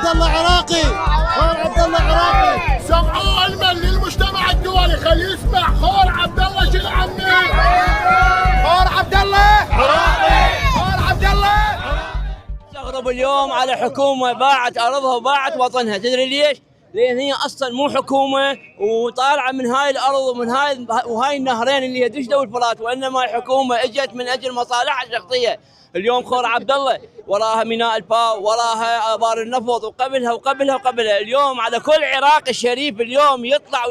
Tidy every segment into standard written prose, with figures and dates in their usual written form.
عبد الله عراقي، خور عبد الله عراقي. سمعوا علما للمجتمع الدولي، خليه يسمع خور عبد الله شيل عمي. خور عبد الله عراقي، خور عبد الله. استغرب اليوم على حكومه باعت ارضها وباعت وطنها، تدري ليش؟ لان هي اصلا مو حكومه وطالعه من هاي الارض وهاي النهرين اللي هي دجله والفرات، وانما حكومه اجت من اجل مصالحها الشخصيه. اليوم خور عبد الله وراها ميناء الباو، وراها ابار النفط، وقبلها. اليوم على كل عراقي شريف اليوم يطلع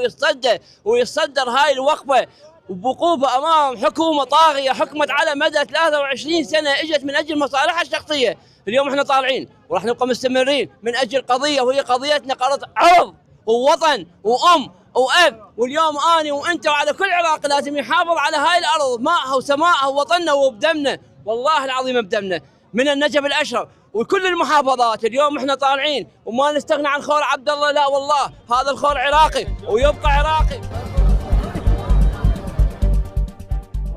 ويصدر هاي الوقفه وبوقوفه امام حكومه طاغيه حكمت على مدى 23 سنه اجت من اجل مصالحها الشخصيه. اليوم احنا طالعين وراح نبقى مستمرين من اجل قضيه، وهي قضيتنا عرض ووطن وام واب. واليوم اني وانت وعلى كل عراقي لازم يحافظ على هاي الارض، ماءها وسماءها ووطننا وبدمنا، والله العظيم بدمنا من النجف الاشرف وكل المحافظات. اليوم احنا طالعين وما نستغنى عن خور عبد الله، لا والله هذا الخور عراقي ويبقى عراقي.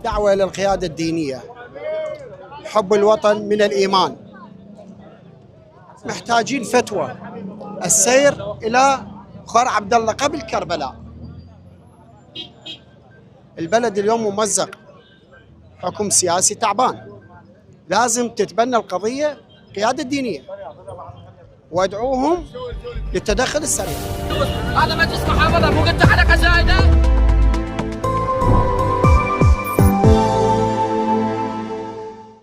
دعوة للقيادة الدينية، حب الوطن من الإيمان، محتاجين فتوى السير إلى خور عبد الله قبل كربلاء. البلد اليوم ممزق، حكم سياسي تعبان، لازم تتبنى القضية قيادة دينية وادعوهم للتدخل السريع. هذا مجلس محافظة، مو قلت حلقة زايدة؟